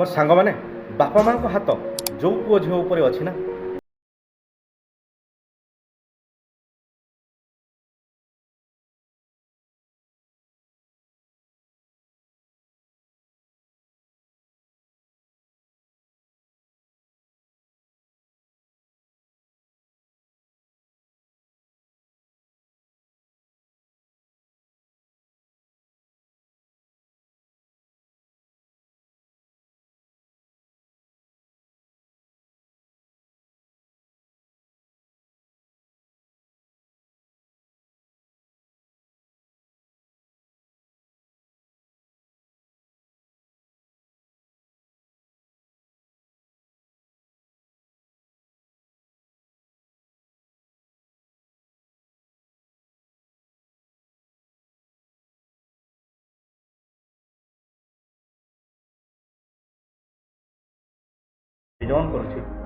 ମୋ ସାଙ୍ଗମାନେ ବାପା ମାଆଙ୍କ ହାତ ଯୋଉ ପୁଅ ଝିଅ ଉପରେ ଅଛି ନା। ଜନ୍ କରୁଛି।